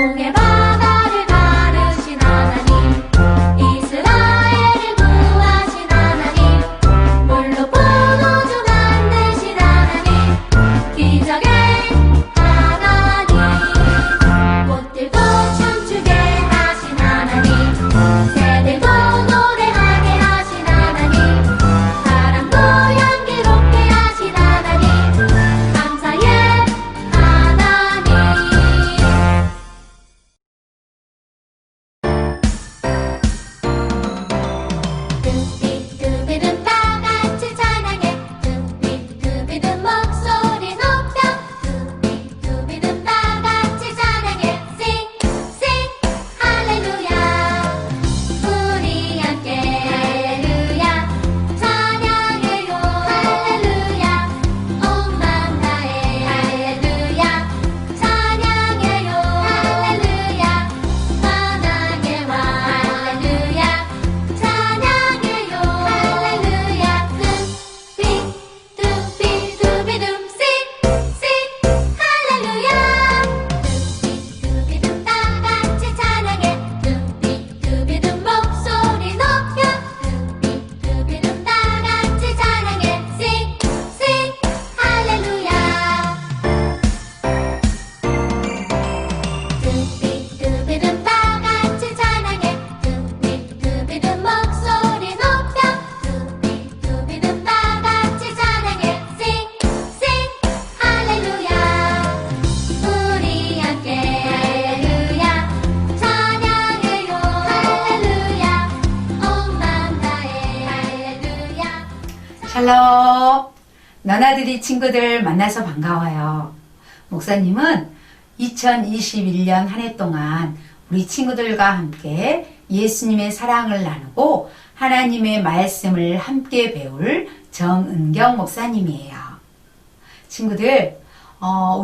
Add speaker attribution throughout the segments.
Speaker 1: 홍해 바다를 가르신 하나님, 이스라엘을 구하신 하나님, 물로 포도주 만드신 하나님, 기적의 하나님, 꽃들도 춤추게 하신 하나님, 새들도 노래하게 하신 하나님, 사람도 향기롭게 하신 하나님, 감사의 하나님. 뚜비뚜비름 다같이 찬양해, 뚜비뚜비름 목소리 높여, 뚜비뚜비름 다같이 찬양해, Sing, sing, 할렐루야. 우리 함께 할렐루야, 찬양해요 할렐루야, 온 맘 다해 할렐루야, 찬양해요 할렐루야, 만왕의 왕 할렐루야, 찬양해요 할렐루야. 뚜비뚜비뚜비름 sing, sing, 할렐루야. 뚜비뚜비름 다같이 찬양해, 뚜비뚜비름 목소리 높여, 뚜비뚜비름 다같이 찬양해, Sing, sing, 할렐루야. 뚜비뚜비름 다같이 찬양해, 뚜비뚜비름 목소리 높여, 뚜비뚜비름 다같이 찬양해, Sing, sing, 할렐루야. 우리 함께 할렐루야, 찬양해요 할렐루야, 온 맘 다해 할렐루야.
Speaker 2: 샬롬! 너나들이 친구들 만나서 반가워요. 목사님은 2021년 한 해 동안 우리 친구들과 함께 예수님의 사랑을 나누고 하나님의 말씀을 함께 배울 정은경 목사님이에요. 친구들,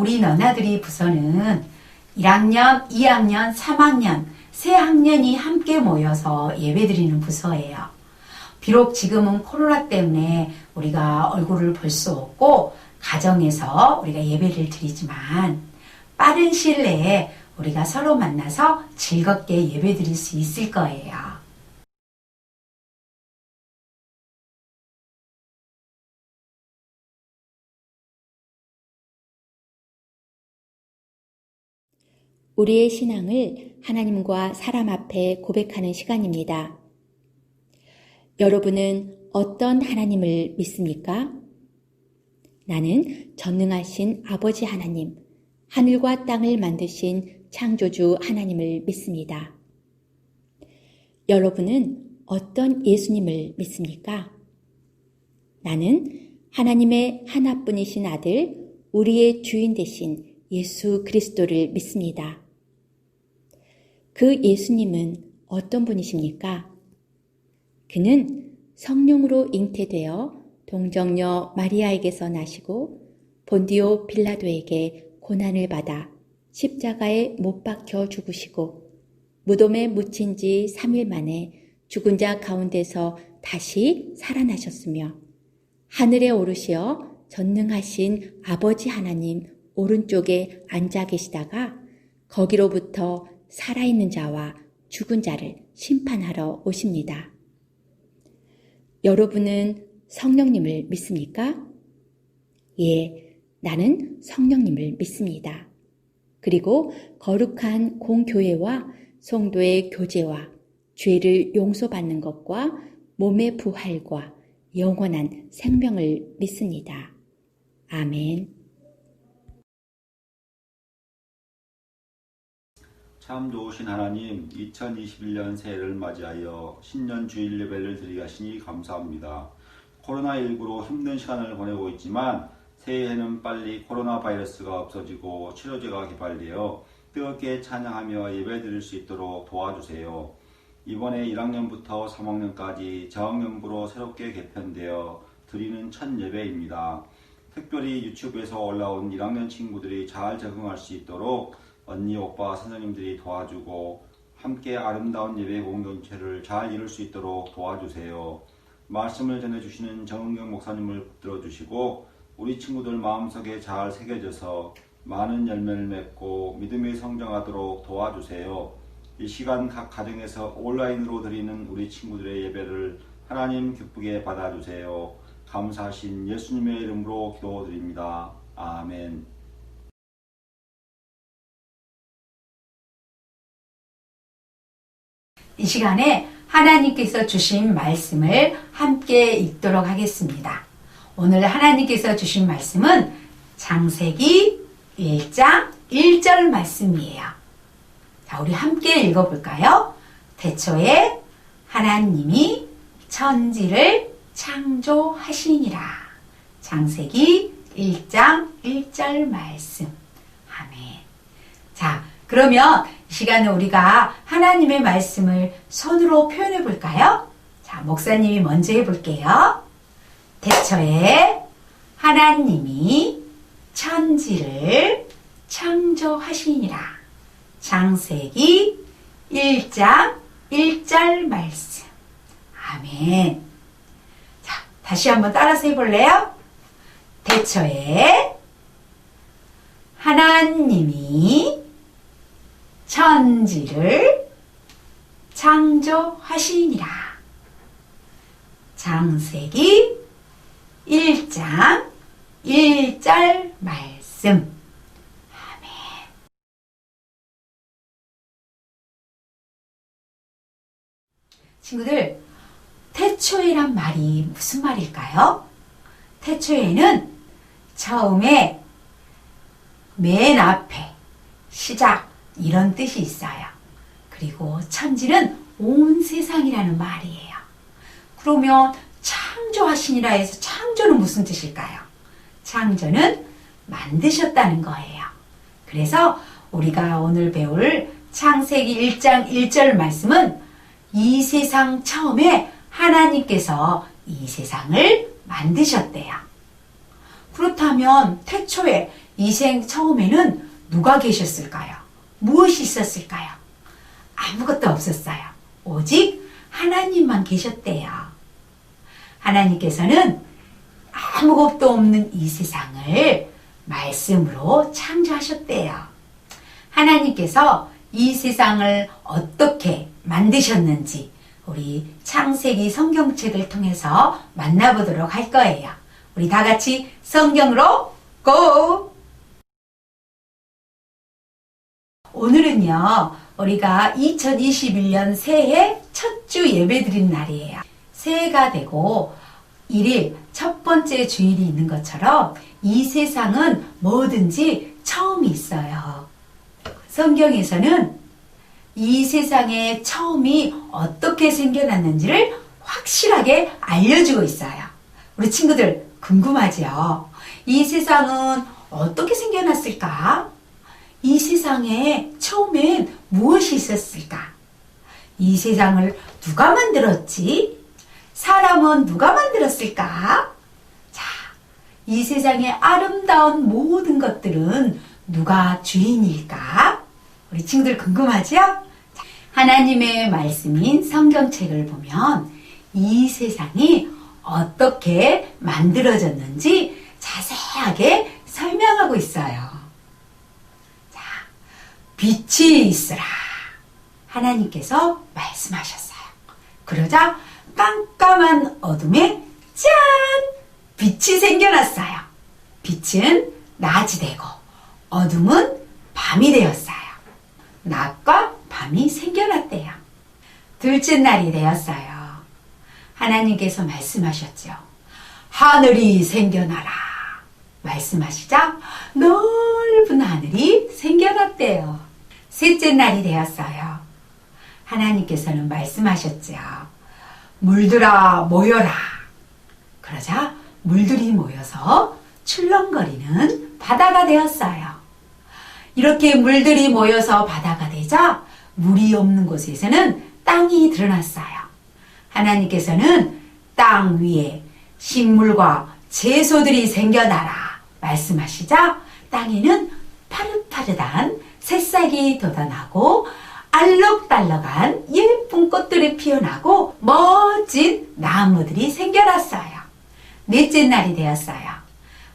Speaker 2: 우리 너나들이 부서는 1학년, 2학년, 3학년, 세 학년이 함께 모여서 예배드리는 부서예요. 비록 지금은 코로나 때문에 우리가 얼굴을 볼 수 없고 가정에서 우리가 예배를 드리지만 빠른 시일 내에 우리가 서로 만나서 즐겁게 예배드릴 수 있을 거예요.
Speaker 3: 우리의 신앙을 하나님과 사람 앞에 고백하는 시간입니다. 여러분은 어떤 하나님을 믿습니까? 나는 전능하신 아버지 하나님, 하늘과 땅을 만드신 창조주 하나님을 믿습니다. 여러분은 어떤 예수님을 믿습니까? 나는 하나님의 하나뿐이신 아들, 우리의 주인 되신 예수 그리스도를 믿습니다. 그 예수님은 어떤 분이십니까? 그는 성령으로 잉태되어 동정녀 마리아에게서 나시고 본디오 빌라도에게 고난을 받아 십자가에 못 박혀 죽으시고 무덤에 묻힌 지 3일 만에 죽은 자 가운데서 다시 살아나셨으며 하늘에 오르시어 전능하신 아버지 하나님 오른쪽에 앉아 계시다가 거기로부터 살아있는 자와 죽은 자를 심판하러 오십니다. 여러분은 성령님을 믿습니까? 예, 나는 성령님을 믿습니다. 그리고 거룩한 공교회와 성도의 교제와 죄를 용서받는 것과 몸의 부활과 영원한 생명을 믿습니다. 아멘.
Speaker 4: 참 좋으신 하나님, 2021년 새해를 맞이하여 신년 주일 예배를 드리게 하시니 감사합니다. 코로나19로 힘든 시간을 보내고 있지만 새해에는 빨리 코로나 바이러스가 없어지고 치료제가 개발되어 뜨겁게 찬양하며 예배 드릴 수 있도록 도와주세요. 이번에 1학년부터 3학년까지 저학년부로 새롭게 개편되어 드리는 첫 예배입니다. 특별히 유튜브에서 올라온 1학년 친구들이 잘 적응할 수 있도록 언니, 오빠, 선생님들이 도와주고 함께 아름다운 예배 공동체를 잘 이룰 수 있도록 도와주세요. 말씀을 전해주시는 정은경 목사님을 붙들어 주시고 우리 친구들 마음속에 잘 새겨져서 많은 열매를 맺고 믿음이 성장하도록 도와주세요. 이 시간 각 가정에서 온라인으로 드리는 우리 친구들의 예배를 하나님 기쁘게 받아주세요. 감사하신 예수님의 이름으로 기도드립니다. 아멘.
Speaker 2: 이 시간에 하나님께서 주신 말씀을 함께 읽도록 하겠습니다. 오늘 하나님께서 주신 말씀은 창세기 1장 1절 말씀이에요. 자, 우리 함께 읽어볼까요? 태초에 하나님이 천지를 창조하시니라. 창세기 1장 1절 말씀. 아멘. 자, 그러면 이 시간에 우리가 하나님의 말씀을 손으로 표현해 볼까요? 자, 목사님이 먼저 해볼게요. 태초에 하나님이 천지를 창조하시니라. 창세기 1장 1절 말씀. 아멘. 자, 다시 한번 따라서 해볼래요? 태초에 하나님이 천지를 창조하시니라. 창세기 1장 1절 말씀. 아멘. 친구들, 태초에란 말이 무슨 말일까요? 태초에는 처음에 맨 앞에 시작 이런 뜻이 있어요. 그리고 천지는 온 세상이라는 말이에요. 그러면 창조하시니라 해서 창조는 무슨 뜻일까요? 창조는 만드셨다는 거예요. 그래서 우리가 오늘 배울 창세기 1장 1절 말씀은 이 세상 처음에 하나님께서 이 세상을 만드셨대요. 그렇다면 태초에 이 생 처음에는 누가 계셨을까요? 무엇이 있었을까요? 아무것도 없었어요. 오직 하나님만 계셨대요. 하나님께서는 아무것도 없는 이 세상을 말씀으로 창조하셨대요. 하나님께서 이 세상을 어떻게 만드셨는지 우리 창세기 성경책을 통해서 만나보도록 할 거예요. 우리 다 같이 성경으로 고! 오늘은요, 우리가 2021년 새해 첫 주 예배 드린 날이에요. 새해가 되고 1일 첫 번째 주일이 있는 것처럼 이 세상은 뭐든지 처음이 있어요. 성경에서는 이 세상의 처음이 어떻게 생겨났는지를 확실하게 알려주고 있어요. 우리 친구들 궁금하죠? 이 세상은 어떻게 생겨났을까? 이 세상에 처음엔 무엇이 있었을까? 이 세상을 누가 만들었지? 사람은 누가 만들었을까? 자, 이 세상의 아름다운 모든 것들은 누가 주인일까? 우리 친구들 궁금하죠? 하나님의 말씀인 성경책을 보면 이 세상이 어떻게 만들어졌는지 자세하게 설명하고 있어요. 자, 빛이 있으라. 하나님께서 말씀하셨어요. 그러자 깜깜한 어둠에 짠! 빛이 생겨났어요. 빛은 낮이 되고 어둠은 밤이 되었어요. 낮과 밤이 생겨났대요. 둘째 날이 되었어요. 하나님께서 말씀하셨죠. 하늘이 생겨나라. 말씀하시자 넓은 하늘이 생겨났대요. 셋째 날이 되었어요. 하나님께서는 말씀하셨죠. 물들아 모여라. 그러자 물들이 모여서 출렁거리는 바다가 되었어요. 이렇게 물들이 모여서 바다가 되자 물이 없는 곳에서는 땅이 드러났어요. 하나님께서는 땅 위에 식물과 채소들이 생겨나라 말씀하시자 땅에는 파릇파릇한 새싹이 돋아나고 알록달록한 예쁜 꽃들이 피어나고 멋진 나무들이 생겨났어요. 넷째 날이 되었어요.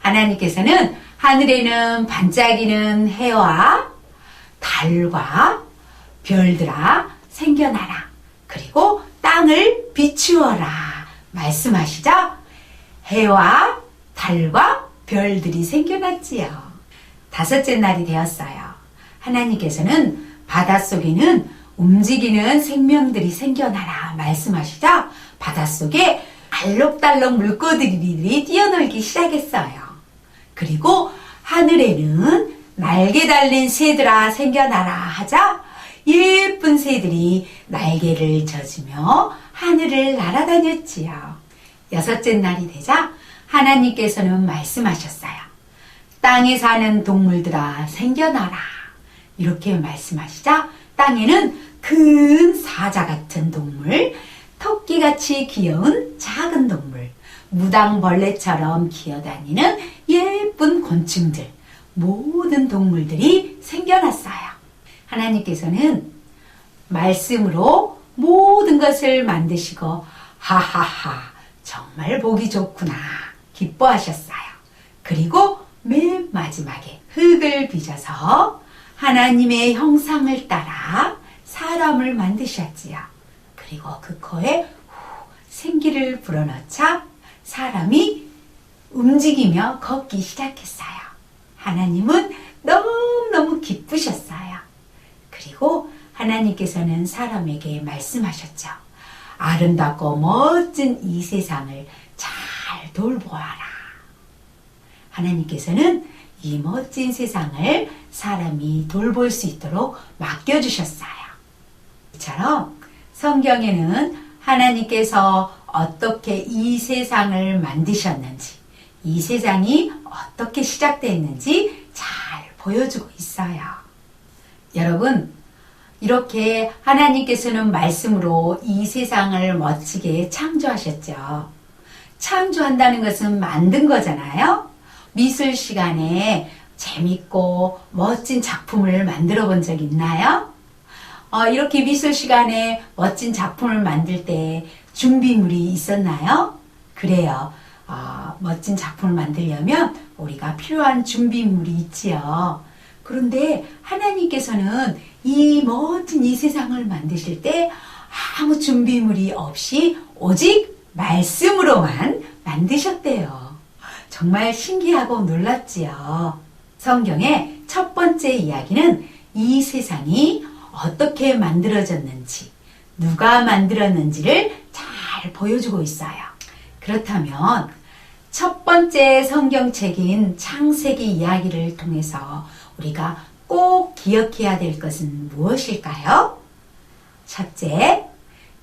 Speaker 2: 하나님께서는 하늘에는 반짝이는 해와 달과 별들아 생겨나라. 그리고 땅을 비추어라. 말씀하시죠? 해와 달과 별들이 생겨났지요. 5째 날이 되었어요. 하나님께서는 바닷속에는 움직이는 생명들이 생겨나라 말씀하시죠? 바닷속에 알록달록 물고기들이 뛰어놀기 시작했어요. 그리고 하늘에는 날개 달린 새들아 생겨나라 하자 예쁜 새들이 날개를 젖으며 하늘을 날아다녔지요. 6째 날이 되자 하나님께서는 말씀하셨어요. 땅에 사는 동물들아 생겨나라. 이렇게 말씀하시자 땅에는 큰 사자 같은 동물, 토끼같이 귀여운 작은 동물, 무당벌레처럼 기어다니는 예쁜 곤충들, 모든 동물들이 생겨났어요. 하나님께서는 말씀으로 모든 것을 만드시고 하하하 정말 보기 좋구나 기뻐하셨어요. 그리고 맨 마지막에 흙을 빚어서 하나님의 형상을 따라 사람을 만드셨지요. 그리고 그 코에 생기를 불어넣자 사람이 움직이며 걷기 시작했어요. 하나님은 너무너무 기쁘셨어요. 그리고 하나님께서는 사람에게 말씀하셨죠. 아름답고 멋진 이 세상을 잘 돌보아라. 하나님께서는 이 멋진 세상을 사람이 돌볼 수 있도록 맡겨주셨어요. 이처럼 성경에는 하나님께서 어떻게 이 세상을 만드셨는지, 이 세상이 어떻게 시작됐는지 잘 보여주고 있어요. 여러분, 이렇게 하나님께서는 말씀으로 이 세상을 멋지게 창조하셨죠. 창조한다는 것은 만든 거잖아요. 미술 시간에 재밌고 멋진 작품을 만들어 본 적 있나요? 이렇게 미술 시간에 멋진 작품을 만들 때 준비물이 있었나요? 그래요. 멋진 작품을 만들려면 우리가 필요한 준비물이 있지요. 그런데 하나님께서는 이 멋진 이 세상을 만드실 때 아무 준비물이 없이 오직 말씀으로만 만드셨대요. 정말 신기하고 놀랍지요. 성경의 첫 번째 이야기는 이 세상이 어떻게 만들어졌는지, 누가 만들었는지를 잘 보여주고 있어요. 그렇다면 첫 번째 성경책인 창세기 이야기를 통해서 우리가 꼭 기억해야 될 것은 무엇일까요? 첫째,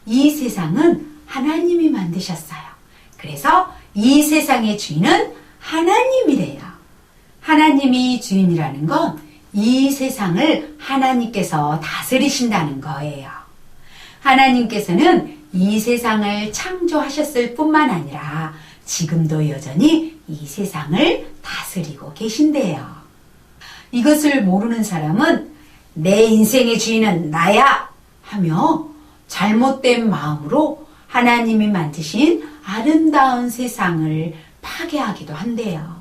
Speaker 2: 이 세상은 하나님이 만드셨어요. 그래서 이 세상의 주인은 하나님이래요. 하나님이 주인이라는 건 이 세상을 하나님께서 다스리신다는 거예요. 하나님께서는 이 세상을 창조하셨을 뿐만 아니라 지금도 여전히 이 세상을 다스리고 계신대요. 이것을 모르는 사람은 내 인생의 주인은 나야 하며 잘못된 마음으로 하나님이 만드신 아름다운 세상을 파괴하기도 한대요.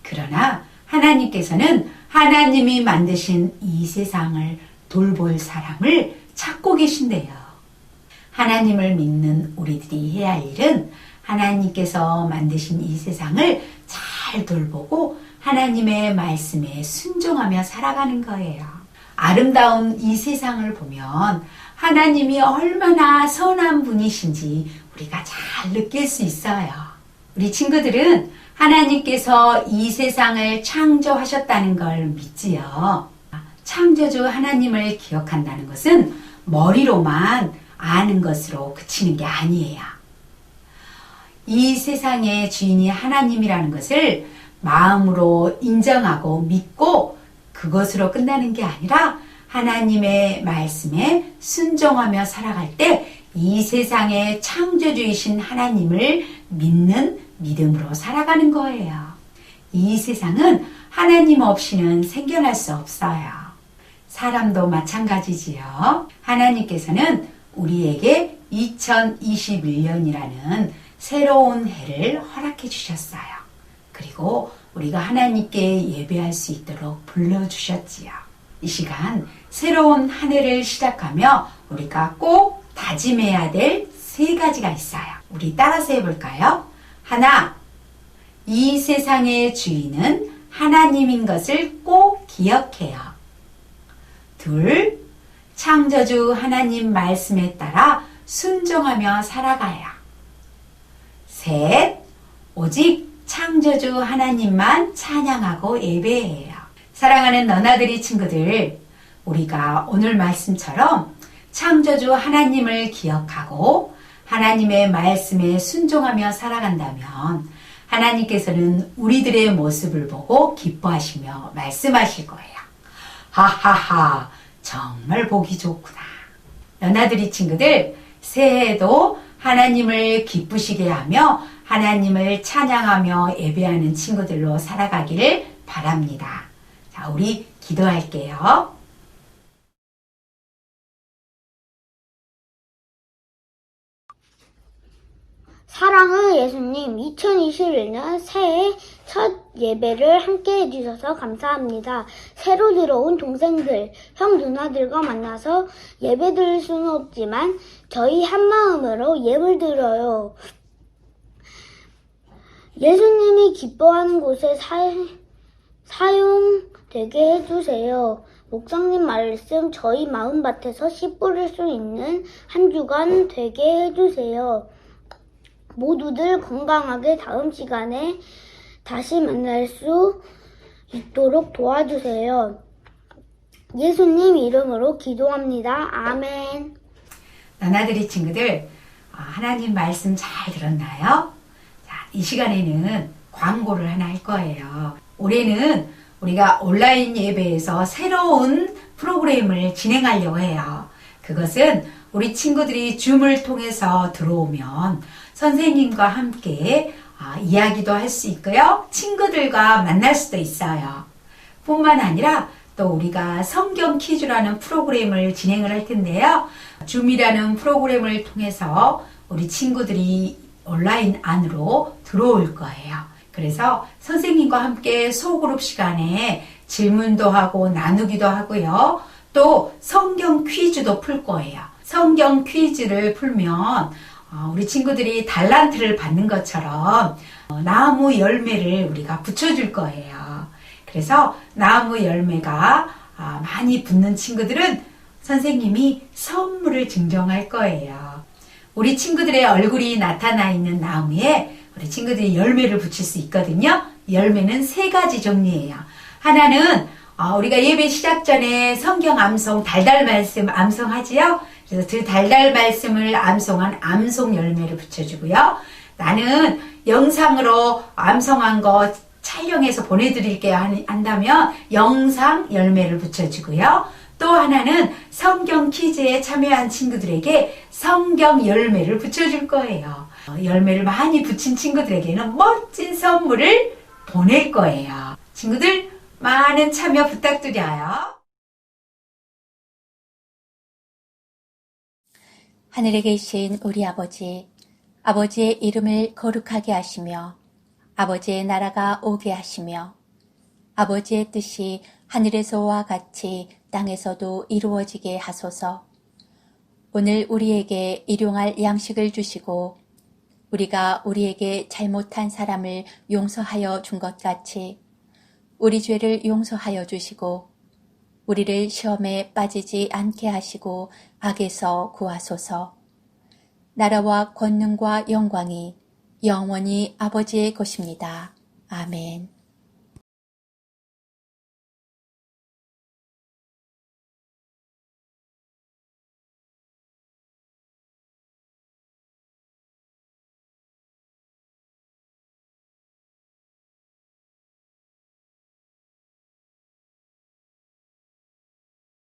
Speaker 2: 그러나 하나님께서는 하나님이 만드신 이 세상을 돌볼 사람을 찾고 계신대요. 하나님을 믿는 우리들이 해야 할 일은 하나님께서 만드신 이 세상을 잘 돌보고 하나님의 말씀에 순종하며 살아가는 거예요. 아름다운 이 세상을 보면 하나님이 얼마나 선한 분이신지 우리가 잘 느낄 수 있어요. 우리 친구들은 하나님께서 이 세상을 창조하셨다는 걸 믿지요. 창조주 하나님을 기억한다는 것은 머리로만 아는 것으로 그치는 게 아니에요. 이 세상의 주인이 하나님이라는 것을 마음으로 인정하고 믿고 그것으로 끝나는 게 아니라 하나님의 말씀에 순종하며 살아갈 때 이 세상의 창조주이신 하나님을 믿는 믿음으로 살아가는 거예요. 이 세상은 하나님 없이는 생겨날 수 없어요. 사람도 마찬가지지요. 하나님께서는 우리에게 2021년이라는 새로운 해를 허락해 주셨어요. 그리고 우리가 하나님께 예배할 수 있도록 불러주셨지요. 이 시간 새로운 한 해를 시작하며 우리가 꼭 다짐해야 될 3가지가 있어요. 우리 따라서 해볼까요? 하나, 이 세상의 주인은 하나님인 것을 꼭 기억해요. 둘, 창조주 하나님 말씀에 따라 순종하며 살아가요. 셋, 오직 창조주 하나님만 찬양하고 예배해요. 사랑하는 너나들이 친구들, 우리가 오늘 말씀처럼 창조주 하나님을 기억하고 하나님의 말씀에 순종하며 살아간다면 하나님께서는 우리들의 모습을 보고 기뻐하시며 말씀하실 거예요. 하하하, 정말 보기 좋구나. 너나들이 친구들, 새해에도 하나님을 기쁘시게 하며 하나님을 찬양하며 예배하는 친구들로 살아가기를 바랍니다. 자, 우리 기도할게요.
Speaker 5: 사랑하는 예수님, 2021년 새해 첫 예배를 함께 해주셔서 감사합니다. 새로 들어온 동생들, 형, 누나들과 만나서 예배 드릴 수는 없지만 저희 한마음으로 예물 드려요. 예수님이 기뻐하는 곳에 사용되게 해주세요. 목사님 말씀 저희 마음밭에서 씨 뿌릴 수 있는 한 주간 되게 해주세요. 모두들 건강하게 다음 시간에 다시 만날 수 있도록 도와주세요. 예수님 이름으로 기도합니다. 아멘.
Speaker 2: 너나들이 친구들, 하나님 말씀 잘 들었나요? 자, 이 시간에는 광고를 하나 할 거예요. 올해는 우리가 온라인 예배에서 새로운 프로그램을 진행하려고 해요. 그것은 우리 친구들이 줌을 통해서 들어오면 선생님과 함께 이야기도 할 수 있고요. 친구들과 만날 수도 있어요. 뿐만 아니라 또 우리가 성경 퀴즈라는 프로그램을 진행을 할 텐데요. 줌이라는 프로그램을 통해서 우리 친구들이 온라인 안으로 들어올 거예요. 그래서 선생님과 함께 소그룹 시간에 질문도 하고 나누기도 하고요. 또 성경 퀴즈도 풀 거예요. 성경 퀴즈를 풀면 우리 친구들이 달란트를 받는 것처럼 나무 열매를 우리가 붙여줄 거예요. 그래서 나무 열매가 많이 붙는 친구들은 선생님이 선물을 증정할 거예요. 우리 친구들의 얼굴이 나타나 있는 나무에 우리 친구들이 열매를 붙일 수 있거든요. 열매는 3가지 종류예요. 하나는 우리가 예배 시작 전에 성경 암송, 달달 말씀 암송하지요. 그래서 그 달달 말씀을 암송한 암송 열매를 붙여주고요. 나는 영상으로 암송한 거 촬영해서 보내드릴게요 한다면 영상 열매를 붙여주고요. 또 하나는 성경 퀴즈에 참여한 친구들에게 성경 열매를 붙여줄 거예요. 열매를 많이 붙인 친구들에게는 멋진 선물을 보낼 거예요. 친구들 많은 참여 부탁드려요.
Speaker 3: 하늘에 계신 우리 아버지, 아버지의 이름을 거룩하게 하시며 아버지의 나라가 오게 하시며 아버지의 뜻이 하늘에서와 같이 땅에서도 이루어지게 하소서. 오늘 우리에게 일용할 양식을 주시고 우리가 우리에게 잘못한 사람을 용서하여 준 것 같이 우리 죄를 용서하여 주시고 우리를 시험에 빠지지 않게 하시고 악에서 구하소서. 나라와 권능과 영광이 영원히 아버지의 것입니다. 아멘.